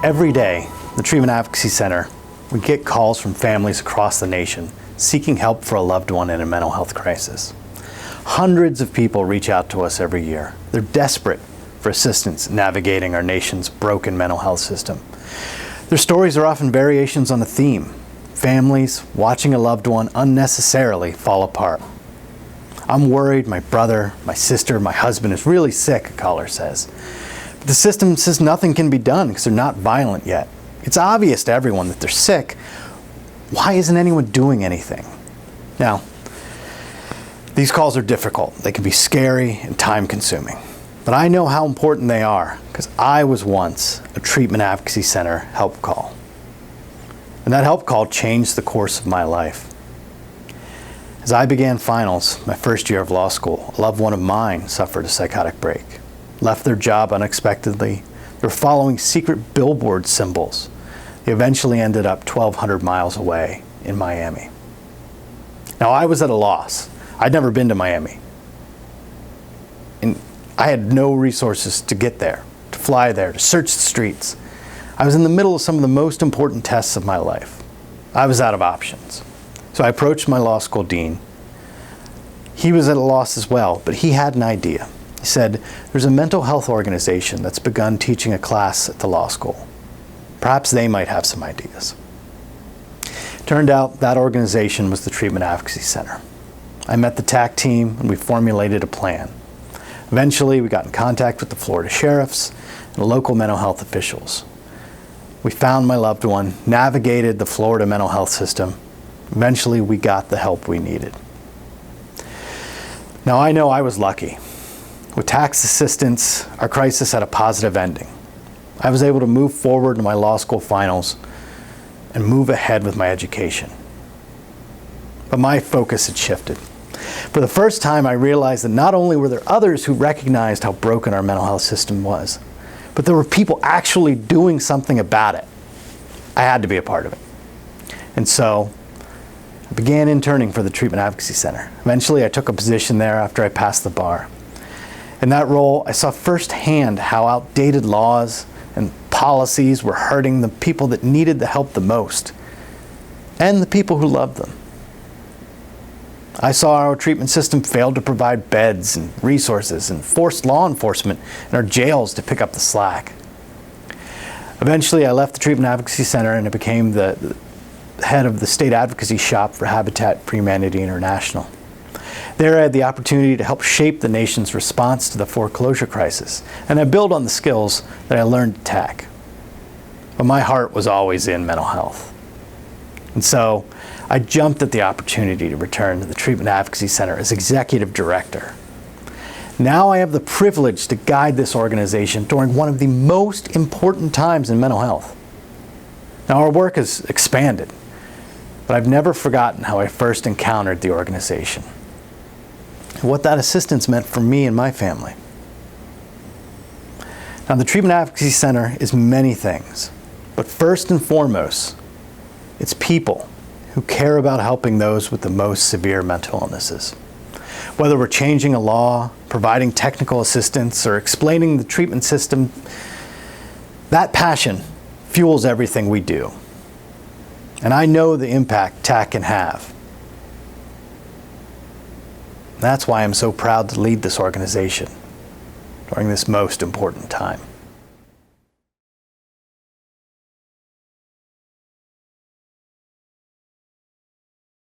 Every day, the Treatment Advocacy Center, we get calls from families across the nation seeking help for a loved one in a mental health crisis. Hundreds of people reach out to us every year. They're desperate for assistance in navigating our nation's broken mental health system. Their stories are often variations on a theme: families watching a loved one unnecessarily fall apart. "I'm worried my brother, my sister, my husband is really sick," a caller says. But the system says nothing can be done because they're not violent yet. It's obvious to everyone that they're sick. Why isn't anyone doing anything? Now, these calls are difficult. They can be scary and time-consuming. But I know how important they are because I was once a Treatment Advocacy Center help call. And that help call changed the course of my life. As I began finals, my first year of law school, a loved one of mine suffered a psychotic break, left their job unexpectedly. They were following secret billboard symbols. They eventually ended up 1,200 miles away in Miami. Now, I was at a loss. I'd never been to Miami. And I had no resources to get there, to fly there, to search the streets. I was in the middle of some of the most important tests of my life. I was out of options. So I approached my law school dean. He was at a loss as well, but he had an idea. He said, "There's a mental health organization that's begun teaching a class at the law school. Perhaps they might have some ideas." Turned out that organization was the Treatment Advocacy Center. I met the TAC team and we formulated a plan. Eventually, we got in contact with the Florida sheriffs and local mental health officials. We found my loved one, navigated the Florida mental health system. Eventually, we got the help we needed. Now, I know I was lucky. With TAC's assistance, our crisis had a positive ending. I was able to move forward in my law school finals and move ahead with my education. But my focus had shifted. For the first time, I realized that not only were there others who recognized how broken our mental health system was, but there were people actually doing something about it. I had to be a part of it. And so, I began interning for the Treatment Advocacy Center. Eventually, I took a position there after I passed the bar. In that role, I saw firsthand how outdated laws and policies were hurting the people that needed the help the most, and the people who loved them. I saw our treatment system fail to provide beds and resources and forced law enforcement in our jails to pick up the slack. Eventually, I left the Treatment Advocacy Center and I became the head of the state advocacy shop for Habitat for Humanity International. There I had the opportunity to help shape the nation's response to the foreclosure crisis, and I built on the skills that I learned at TAC. But my heart was always in mental health. And so I jumped at the opportunity to return to the Treatment Advocacy Center as executive director. Now I have the privilege to guide this organization during one of the most important times in mental health. Now our work has expanded, but I've never forgotten how I first encountered the organization and what that assistance meant for me and my family. Now the Treatment Advocacy Center is many things, but first and foremost, it's people who care about helping those with the most severe mental illnesses. Whether we're changing a law, providing technical assistance, or explaining the treatment system, that passion fuels everything we do. And I know the impact TAC can have. That's why I'm so proud to lead this organization during this most important time.